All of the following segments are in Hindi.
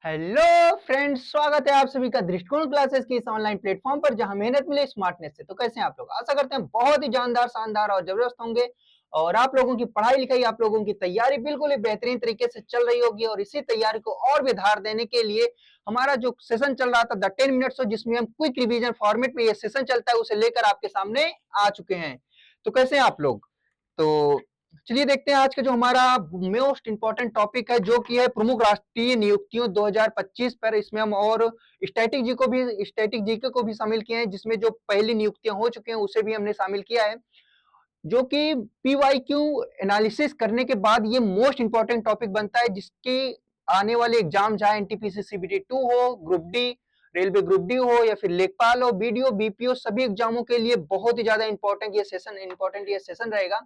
हेलो फ्रेंड्स, स्वागत है आप सभी का दृष्टिकोण क्लासेस की इस ऑनलाइन प्लेटफॉर्म पर जहां मेहनत मिले स्मार्टनेस से। तो कैसे हैं आप लोग? आशा करते हैं बहुत ही जानदार, शानदार और जबरदस्त होंगे और आप लोगों की पढ़ाई लिखाई, आप लोगों की तैयारी बिल्कुल ही बेहतरीन तरीके से चल रही होगी। और इसी तैयारी को और भी धार देने के लिए हमारा जो सेशन चल रहा था द 10 मिनट्स, जिसमें हम क्विक रिवीजन फॉर्मेट में ये सेशन चलता है, उसे लेकर आपके सामने आ चुके हैं। तो कैसे हैं आप लोग? तो चलिए देखते हैं आज का जो हमारा मोस्ट इंपॉर्टेंट टॉपिक है, जो कि है प्रमुख राष्ट्रीय नियुक्तियों 2025 पर। इसमें हम और स्टैटिक जीके को भी शामिल किए हैं, जिसमें जो पहली नियुक्तियां हो चुकी हैं उसे भी हमने शामिल किया है, जो कि पीवाईक्यू एनालिसिस करने के बाद ये मोस्ट इंपॉर्टेंट टॉपिक बनता है, जिसकी आने वाले एग्जाम चाहे एनटीपीसी सीबीटी 2 हो, group D, railway group D हो या फिर लेखपाल हो, बीडीओ, बीपीओ, सभी एग्जामों के लिए बहुत ही ज्यादा इंपॉर्टेंट ये सेशन रहेगा।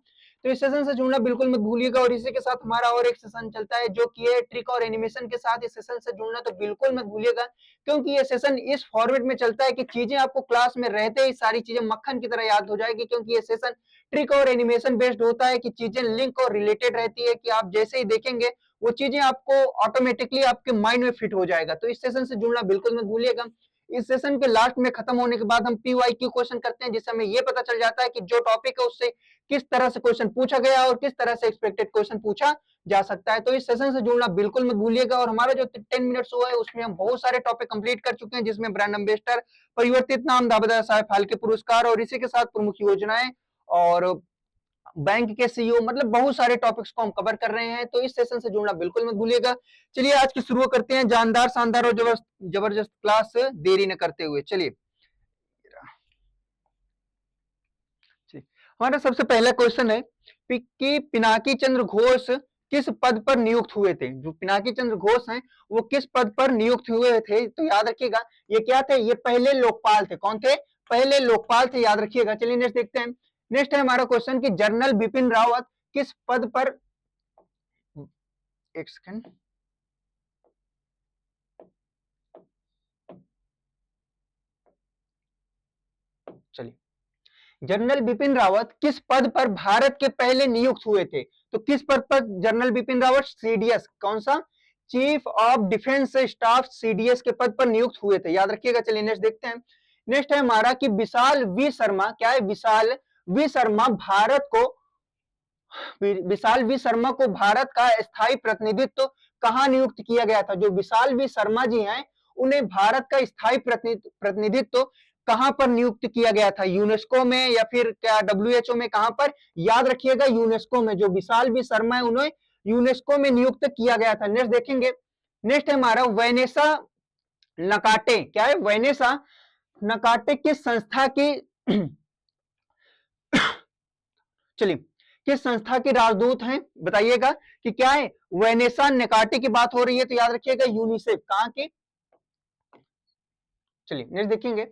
तो इस सेशन से जुड़ना बिल्कुल मत भूलिएगा। और इसी के साथ हमारा और एक सेशन चलता है, जो कि है ट्रिक और एनिमेशन के साथ। इस सेशन से जुड़ना तो बिल्कुल मत भूलिएगा, क्योंकि ये सेशन इस फॉर्मेट में चलता है कि चीजें आपको क्लास में रहते ही सारी चीजें मक्खन की तरह याद हो जाएगी, क्योंकि ये सेशन ट्रिक और एनिमेशन बेस्ड होता है कि चीजें लिंक और रिलेटेड रहती है, कि आप जैसे ही देखेंगे वो चीजें आपको ऑटोमेटिकली आपके माइंड में फिट हो जाएगा। तो इस सेशन से जुड़ना बिल्कुल मत भूलिएगा। इस सेशन के लास्ट में खत्म होने के बाद हम पीवाईक्यू क्वेश्चन करते हैं, जिससे हमें यह पता चल जाता है कि जो टॉपिक है उससे किस तरह से क्वेश्चन पूछा गया और किस तरह से एक्सपेक्टेड क्वेश्चन पूछा जा सकता है। तो इस सेशन से जुड़ना बिल्कुल मत भूलिएगा। और हमारा जो 10 मिनट्स हुआ है उसमें हम बहुत सारे टॉपिक कंप्लीट कर चुके हैं, जिसमें ब्रांड एम्बेसडर, परिवर्तित नाम, दावेदार साहब फाल्के पुरस्कार और इसी के साथ प्रमुख योजनाएं और बैंक के सीईओ, मतलब बहुत सारे टॉपिक्स को हम कवर कर रहे हैं। तो इस सेशन से जुड़ना बिल्कुल मत भूलिएगा। चलिए आज की शुरू करते हैं जानदार, शानदार और जबरदस्त क्लास, देरी न करते हुए। चलिए हमारा सबसे पहला क्वेश्चन है कि पिनाकी चंद्र घोष किस पद पर नियुक्त हुए थे। जो पिनाकी चंद्र घोष हैं वो किस पद पर नियुक्त हुए थे? तो याद रखिएगा, ये क्या थे? ये पहले लोकपाल थे। कौन थे? पहले लोकपाल थे, याद रखिएगा। चलिए नेक्स्ट देखते हैं। नेक्स्ट है हमारा क्वेश्चन कि जनरल बिपिन रावत किस पद पर, एक सेकंड, चलिए, जनरल बिपिन रावत किस पद पर भारत के पहले नियुक्त हुए थे? तो किस पद पर जनरल बिपिन रावत? सीडीएस। कौन सा? Chief of defence staff, CDS के पद पर नियुक्त हुए थे, याद रखिएगा। चलिए नेक्स्ट देखते हैं। नेक्स्ट है हमारा कि विशाल वी शर्मा, क्या है? विशाल वी शर्मा भारत को, विशाल वी शर्मा को भारत का स्थायी प्रतिनिधित्व कहां नियुक्त किया गया था? जो विशाल वी शर्मा जी हैं उन्हें भारत का स्थायी प्रतिनिधित्व कहां पर नियुक्त किया गया था? यूनेस्को में या फिर क्या डब्ल्यूएचओ में? कहां पर? याद रखिएगा, यूनेस्को में। जो विशाल वी शर्मा है उन्हें यूनेस्को में नियुक्त किया गया था। नेक्स्ट देखेंगे। नेक्स्ट है हमारा वैनेसा नकाटे, क्या है? वैनेसा नकाटे किस संस्था की चलिए, किस संस्था के राजदूत हैं? बताइएगा कि क्या है? वेनेसा नेकाटी की बात हो रही है, तो याद रखिएगा यूनिसेफ। कहां की? चलिए नेक्स्ट देखेंगे।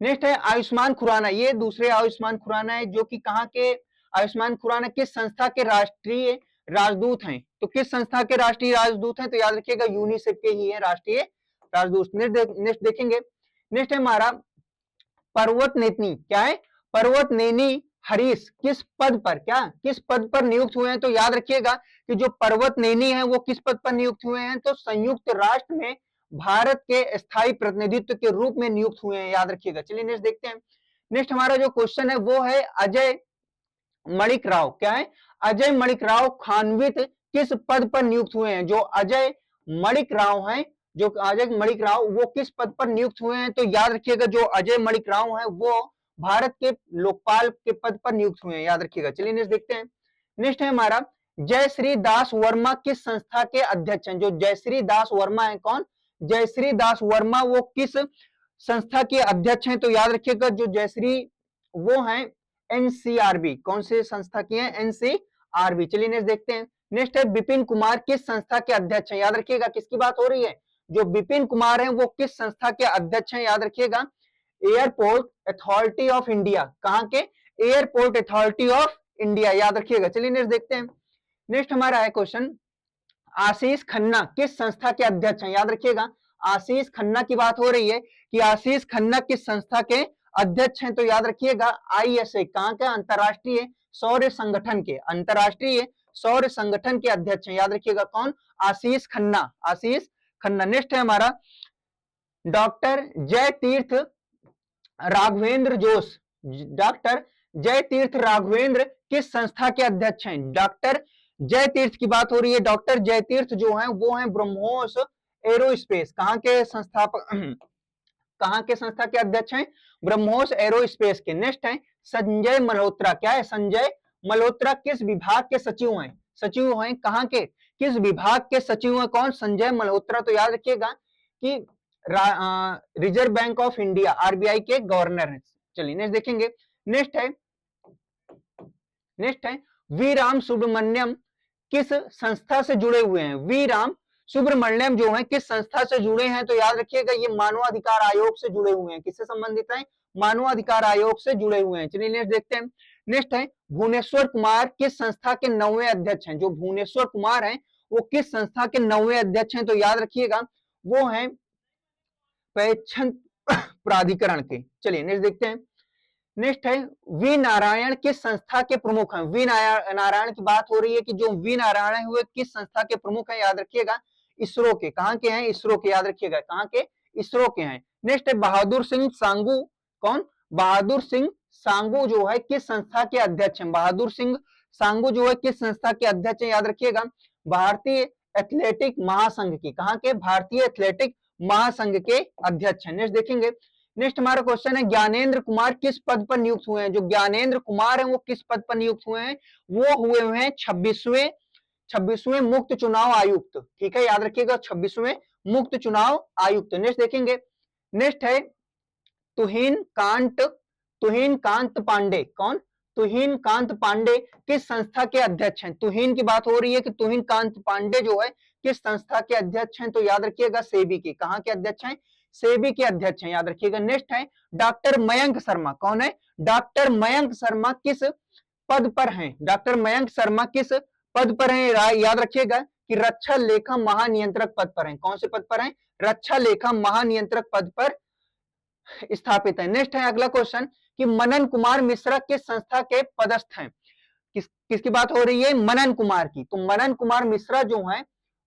नेक्स्ट है आयुष्मान खुराना। ये दूसरे आयुष्मान खुराना है, जो कि कहां के आयुष्मान खुराना किस संस्था के राष्ट्रीय राजदूत हैं? तो किस संस्था के राष्ट्रीय राजदूत हैं? तो याद रखिएगा यूनिसेफ के ही है राष्ट्रीय राजदूत। नेक्स्ट देखेंगे। नेक्स्ट है हमारा पर्वत नेतनी, क्या है? पर्वत नेनी हरीश किस पद पर, क्या किस पद पर नियुक्त हुए हैं? तो याद रखिएगा कि जो पर्वत नेनी है वो किस पद पर नियुक्त हुए हैं? तो संयुक्त राष्ट्र में भारत के स्थायी प्रतिनिधित्व के रूप में नियुक्त हुए हैं, याद रखिएगा। चलिए नेक्स्ट देखते हैं। नेक्स्ट हमारा जो क्वेश्चन है वो है अजय मणिक राव, क्या है? अजय मणिक राव खानवित किस पद पर नियुक्त हुए हैं? जो अजय मणिक राव हैं, जो अजय मणिक राव वो किस पद पर नियुक्त हुए हैं? तो याद रखिएगा जो अजय मणिक राव है वो भारत के लोकपाल के पद पर नियुक्त हुए हैं, याद रखिएगा। चलिए नेक्स्ट देखते हैं। नेक्स्ट है हमारा जयश्री दास वर्मा किस संस्था के अध्यक्ष हैं? जो जयश्री दास वर्मा है, कौन? जयश्री दास वर्मा वो किस संस्था के अध्यक्ष हैं? तो याद रखिएगा जो जयश्री वो हैं एनसीआरबी। कौन से संस्था की है? एनसीआरबी। चलिए नेक्स्ट देखते हैं। नेक्स्ट है विपिन कुमार किस संस्था के अध्यक्ष हैं? याद रखिएगा किसकी बात हो रही है? जो विपिन कुमार हैं वो किस संस्था के अध्यक्ष हैं? याद रखिएगा एयरपोर्ट अथॉरिटी ऑफ इंडिया। कहां के? एयरपोर्ट अथॉरिटी ऑफ इंडिया, याद रखिएगा। चलिए नेक्स्ट देखते हैं। नेक्स्ट हमारा है क्वेश्चन आशीष खन्ना किस संस्था के अध्यक्ष हैं? याद रखिएगा आशीष खन्ना की बात हो रही है कि आशीष खन्ना किस संस्था के अध्यक्ष हैं? तो याद रखिएगा आईएसए। कहां के? अंतरराष्ट्रीय सौर संगठन के, अंतरराष्ट्रीय सौर संगठन के अध्यक्ष हैं, याद रखिएगा कौन, आशीष खन्ना, आशीष खन्ना। नेक्स्ट है हमारा डॉक्टर जय तीर्थ राघवेंद्र जोश, डॉक्टर जय तीर्थ राघवेंद्र किस संस्था के अध्यक्ष हैं, डॉक्टर जय तीर्थ की बात हो रही है। डॉक्टर जय तीर्थ जो हैं वो हैं ब्रह्मोस एरोस्पेस, कहां के संस्थापक कहां के संस्था के अध्यक्ष हैं, ब्रह्मोस एरोस्पेस के। नेक्स्ट है संजय मल्होत्रा, क्या है, संजय मल्होत्रा किस विभाग के सचिव हैं, सचिव हैं कहां के, किस विभाग के सचिव हैं कौन, संजय मल्होत्रा। तो याद रखिएगा कि reserve bank of India RBI के गवर्नर हैं। चलिए नेक्स्ट देखेंगे। नेक्स्ट है वी राम सुब्रमण्यम किस संस्था से जुड़े हुए हैं, वी राम सुब्रमण्यम जो है किस संस्था से जुड़े हैं, तो याद रखिएगा ये मानवाधिकार आयोग से जुड़े हुए हैं, किससे संबंधित है, मानवाधिकार आयोग से जुड़े हुए हैं। चलिए नेक्स्ट देखते हैं। नेक्स्ट है भुवनेश्वर कुमार किस संस्था के 9वें अध्यक्ष हैं, जो भुवनेश्वर कुमार हैं वो किस संस्था के 9वें अध्यक्ष हैं, तो याद रखिएगा वो हैं पेंशन प्राधिकरण के। चलिए नेक्स्ट देखते हैं। नेक्स्ट है वी नारायण किस संस्था के प्रमुख हैं, वी नारायण की बात हो रही है कि जो वी नारायण है वो किस संस्था के प्रमुख हैं, याद रखिएगा इसरो के, कहां के हैं, इसरो के, याद रखिएगा कहां के, इसरो के हैं। नेक्स्ट है बहादुर सिंह सांगू, कौन, बहादुर सिंह सांगू जो है किस संस्था के अध्यक्ष हैं, बहादुर सिंह सांगू जो है किस संस्था के अध्यक्ष हैं, याद रखिएगा भारतीय एथलेटिक महासंघ की, कहां के, भारतीय एथलेटिक महासंघ के अध्यक्ष हैं। नेक्स्ट देखेंगे। नेक्स्ट हमारा क्वेश्चन है ज्ञानेंद्र कुमार किस पद पर नियुक्त हुए हैं, जो ज्ञानेंद्र कुमार हैं वो किस पद पर नियुक्त हुए हैं, वो हुए हैं 26वें मुक्त चुनाव आयुक्त, ठीक है, याद रखिएगा 26वें मुक्त चुनाव आयुक्त। नेक्स्ट देखेंगे। नेक्स्ट है तुहिन कांत पांडे, कौन, तुहिन कांत पांडे किस संस्था के अध्यक्ष हैं, तुहिन की बात हो रही है कि तुहिन कांत पांडे जो है किस संस्था के अध्यक्ष हैं, तो याद रखिएगा सेबी के, कहां के अध्यक्ष हैं, सेबी के अध्यक्ष हैं, याद रखिएगा। नेक्स्ट है डॉक्टर मयंक शर्मा, कौन है, डॉक्टर मयंक शर्मा किस पद पर हैं, डॉक्टर मयंक शर्मा किस पद पर हैं, याद रखिएगा कि रक्षा लेखा महानियंत्रक पद पर हैं, कौन से पद पर हैं, रक्षा लेखा महानियंत्रक पद पर स्थापित है। नेक्स्ट है अगला क्वेश्चन कि मनन कुमार मिश्रा किस संस्था के पदस्थ हैं, किसकी बात हो रही है, मनन कुमार की। तो मनन कुमार मिश्रा जो है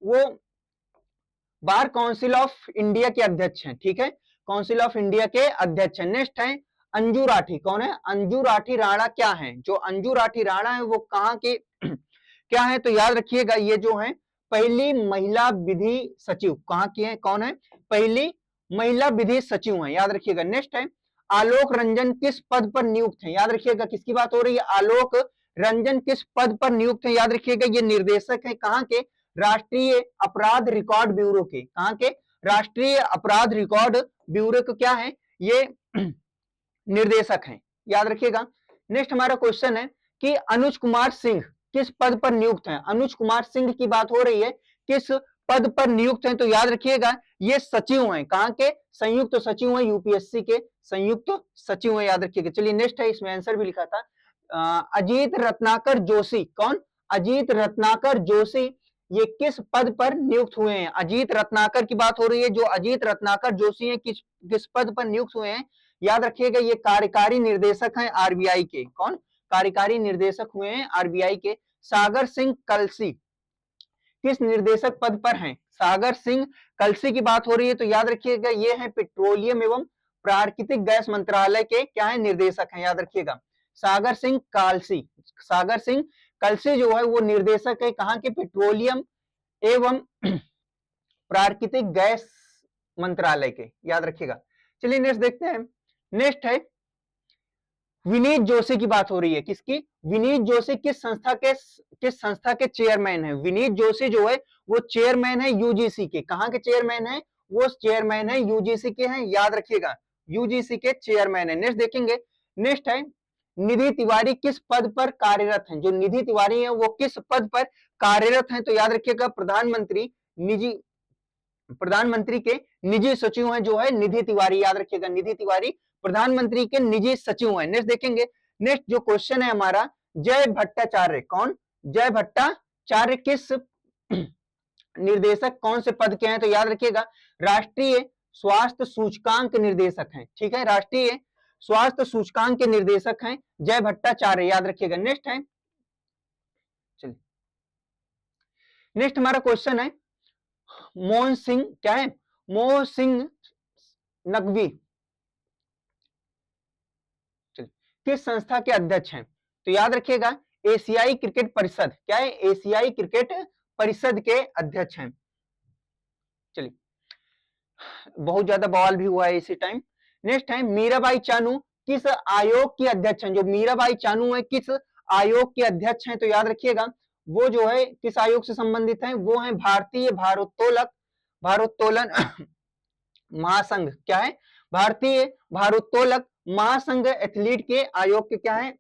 वो बार काउंसिल ऑफ इंडिया के अध्यक्ष हैं, ठीक है, काउंसिल ऑफ इंडिया के अध्यक्ष हैं। नेक्स्ट है अंजू राठी, कौन है, अंजू राठी राणा क्या है, जो अंजू राठी राणा है वो कहां के क्या है, तो याद रखिएगा ये जो है पहली महिला विधि सचिव, कहां की है, कौन है, पहली महिला विधि सचिव है, याद रखिएगा। नेक्स्ट है आलोक रंजन किस पद पर नियुक्त है, याद रखिएगा किसकी बात हो रही है, आलोक रंजन किस पद पर नियुक्त है, याद रखिएगा ये निर्देशक है कहां के, राष्ट्रीय अपराध रिकॉर्ड ब्यूरो के, कहां के, राष्ट्रीय अपराध रिकॉर्ड ब्यूरो के क्या है, ये निर्देशक हैं, याद रखिएगा। नेक्स्ट हमारा क्वेश्चन है कि अनुज कुमार सिंह किस पद पर नियुक्त हैं, अनुज कुमार सिंह की बात हो रही है किस पद पर नियुक्त हैं, तो याद रखिएगा ये सचिव हैं, कहां के, संयुक्त सचिव हैं, यूपीएससी के संयुक्त सचिव हैं, याद रखिएगा। चलिए नेक्स्ट है, इसमें आंसर भी लिखा था अजीत रत्नाकर जोशी, कौन, अजीत रत्नाकर जोशी ये किस पद पर नियुक्त हुए हैं, अजीत रत्नाकर की बात हो रही है, जो अजीत रत्नाकर जोशी हैं किस पद पर नियुक्त हुए हैं, याद रखिएगा ये कार्यकारी निर्देशक हैं आरबीआई के, कौन, कार्यकारी निर्देशक हुए हैं आरबीआई के। सागर सिंह कलसी किस निर्देशक पद पर हैं, सागर सिंह कलसी की बात हो रही है, तो याद रखिएगा ये है पेट्रोलियम एवं प्राकृतिक गैस मंत्रालय के क्या है, निर्देशक हैं, याद रखिएगा सागर सिंह कलसी, सागर सिंह कलसी जो है वो निर्देशक है कहां के, पेट्रोलियम एवं प्राकृतिक गैस मंत्रालय के, याद रखिएगा। चलिए नेक्स्ट देखते हैं। नेक्स्ट है विनीत जोशी की बात हो रही है, किसकी, विनीत जोशी किस संस्था के चेयरमैन है, विनीत जोशी जो है वो चेयरमैन है यूजीसी के, कहां के चेयरमैन है, वो चेयरमैन है यूजीसी के हैं, याद रखिएगा यूजीसी के चेयरमैन है। नेक्स्ट देखेंगे। नेक्स्ट है निधि तिवारी किस पद पर कार्यरत हैं, जो निधि तिवारी है वो किस पद पर कार्यरत हैं, तो याद रखिएगा प्रधानमंत्री के निजी सचिव हैं जो है निधि तिवारी, याद रखिएगा निधि तिवारी प्रधानमंत्री के निजी सचिव हैं। नेक्स्ट देखेंगे। नेक्स्ट जो क्वेश्चन है हमारा जय भट्टाचार्य, कौन, जय भट्टाचार्य किस निर्देशक कौन से पद के हैं, तो याद रखिएगा राष्ट्रीय स्वास्थ्य सूचकांक निर्देशक हैं, ठीक है, राष्ट्रीय स्वास्थ्य सूचकांक के निर्देशक हैं जय भट्टाचार्य, याद रखिएगा। नेक्स्ट है, चलिए नेक्स्ट हमारा क्वेश्चन है, मोहन सिंह क्या है, मोहन सिंह नकवी किस संस्था के अध्यक्ष हैं? तो याद रखिएगा एशियाई क्रिकेट परिषद, क्या है, एशियाई क्रिकेट परिषद के अध्यक्ष हैं। चलिए, बहुत ज्यादा बवाल भी हुआ है इसी टाइम। नेक्स्ट है मीराबाई चानू किस आयोग के अध्यक्ष हैं? जो मीराबाई चानू है किस आयोग के अध्यक्ष हैं? तो याद रखिएगा वो जो है किस आयोग से संबंधित है, वो है भारतीय भारोत्तोलन महासंघ, क्या है, भारतीय भारोत्तोलक महासंघ एथलीट के आयोग के क्या है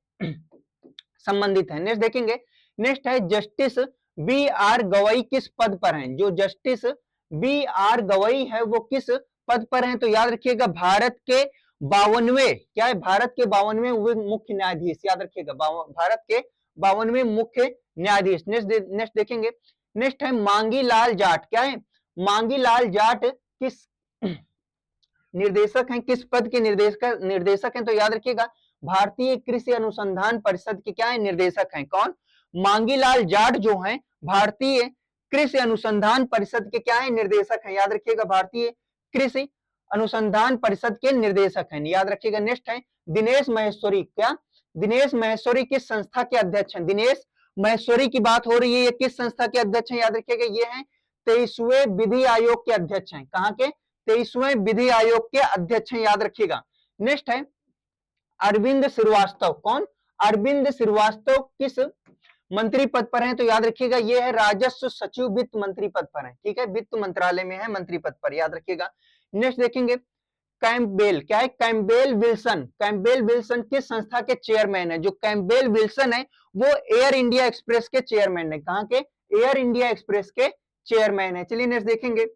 संबंधित है। नेक्स्ट देखेंगे, नेक्स्ट है जस्टिस बी आर गवई किस पद पर हैं? जो जस्टिस बी आर गवई है वो किस पद पर हैं? तो याद रखिएगा भारत के 52वें, क्या है, भारत के 52वें मुख्य न्यायाधीश, याद रखिएगा भारत के 52वें मुख्य न्यायाधीश। नेक्स्ट देखेंगे, नेक्स्ट है मांगी लाल जाट, क्या है, मांगी लाल जाट किस निर्देशक हैं, किस पद के निर्देशक हैं? तो याद रखिएगा भारतीय कृषि अनुसंधान परिषद के क्या है निर्देशक हैं। कौन? मांगीलाल जाट जो हैं भारतीय कृषि अनुसंधान परिषद के क्या है निर्देशक हैं। याद रखिएगा भारतीय कृषि अनुसंधान परिषद के निर्देशक हैं, याद रखिएगा। नेक्स्ट है दिनेश महेश्वरी, क्या, दिनेश महेश्वरी किस संस्था के अध्यक्ष हैं? दिनेश महेश्वरी की बात हो रही है, ये किस संस्था के अध्यक्ष हैं? याद रखिएगा ये हैं 23वें विधि आयोग के अध्यक्ष हैं। कहां के? 23वें विधि आयोग के अध्यक्ष हैं, याद रखिएगा। नेक्स्ट है अरविंद श्रीवास्तव, कौन? अरविंद श्रीवास्तव किस मंत्री पद पर हैं? तो याद रखिएगा ये है राजस्व सचिव, वित्त मंत्री पद पर हैं, ठीक है, वित्त मंत्रालय में है मंत्री पद पर, याद रखिएगा। नेक्स्ट देखेंगे कैंपबेल, क्या है, कैंपबेल विल्सन, कैंपबेल विल्सन किस संस्था के चेयरमैन है? जो कैंपबेल विल्सन है वो एयर इंडिया एक्सप्रेस के चेयरमैन है। कहां के? एयर इंडिया एक्सप्रेस के चेयरमैन है। चलिए नेक्स्ट देखेंगे,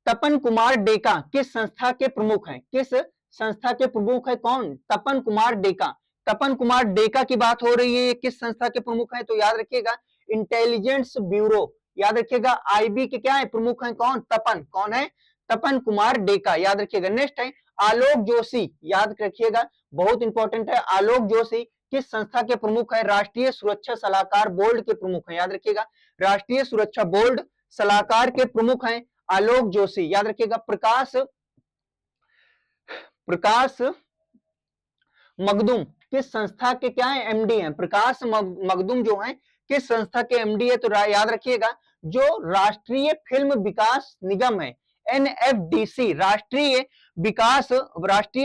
तपन कुमार डेका किस संस्था के प्रमुख हैं? किस संस्था के प्रमुख है? कौन? तपन कुमार डेका। तपन कुमार डेका की बात हो रही है, ये किस संस्था के प्रमुख हैं? तो याद रखिएगा इंटेलिजेंस ब्यूरो, याद रखिएगा आईबी के क्या है प्रमुख हैं? कौन? तपन, कौन है? तपन कुमार डेका, याद रखिएगा। नेक्स्ट है आलोक जोशी, याद रखिएगा बहुत इंपॉर्टेंट है, आलोक जोशी किस संस्था के प्रमुख है? राष्ट्रीय सुरक्षा सलाहकार बोर्ड के प्रमुख हैं, याद रखिएगा राष्ट्रीय सुरक्षा बोर्ड सलाहकार के प्रमुख हैं आलोक जोशी, याद रखिएगा। प्रकाश मखदूम किस संस्था के क्या है एमडी हैं? प्रकाश मखदूम जो है किस संस्था के एमडी है? तो याद रखिएगा जो राष्ट्रीय फिल्म विकास निगम है एनएफडीसी, राष्ट्रीय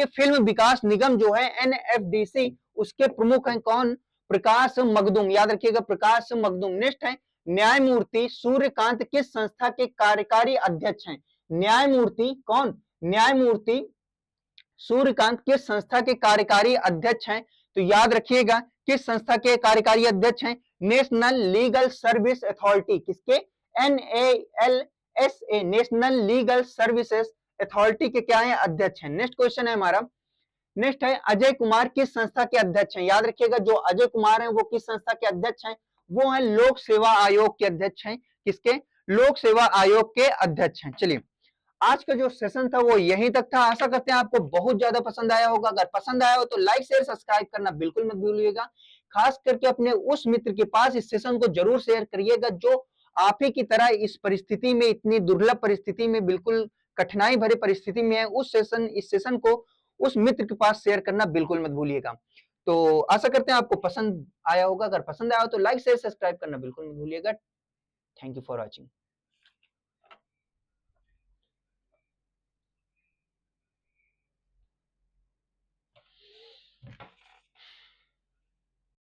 फिल्म विकास निगम जो है एनएफडीसी, उसके प्रमुख हैं कौन? प्रकाश मखदूम, याद रखिएगा प्रकाश मखदूम। नेक्स्ट है न्यायमूर्ति सूर्यकांत किस संस्था के कार्यकारी अध्यक्ष हैं? न्यायमूर्ति कौन? न्यायमूर्ति सूर्यकांत किस संस्था के कार्यकारी अध्यक्ष हैं? तो याद रखिएगा किस संस्था के कार्यकारी अध्यक्ष हैं? नेशनल लीगल सर्विस अथॉरिटी, किसके? NALSA, national legal services authority के क्या है अध्यक्ष हैं। नेक्स्ट क्वेश्चन है हमारा, नेक्स्ट है अजय कुमार किस संस्था के अध्यक्ष हैं? याद रखिएगा जो अजय कुमार हैं वो किस संस्था के अध्यक्ष हैं? वो हैं लोक सेवा आयोग के अध्यक्ष हैं। किसके? लोक सेवा आयोग के अध्यक्ष हैं। चलिए आज का जो सेशन था वो यहीं तक था। आशा करते हैं आपको बहुत ज्यादा पसंद आया होगा। अगर पसंद आया हो तो लाइक शेयर सब्सक्राइब करना बिल्कुल मत भूलिएगा। खास करके अपने उस मित्र के पास इस सेशन को जरूर शेयर करिएगा जो आप ही की तरह इस परिस्थिति में, इतनी दुर्लभ परिस्थिति में, बिल्कुल कठिनाई भरी परिस्थिति में है। इस सेशन को उस मित्र के पास शेयर करना बिल्कुल मत भूलिएगा। तो आशा करते हैं आपको पसंद आया होगा। अगर पसंद आया हो तो लाइक शेयर सब्सक्राइब करना बिल्कुल मत भूलिएगा। Thank you for watching.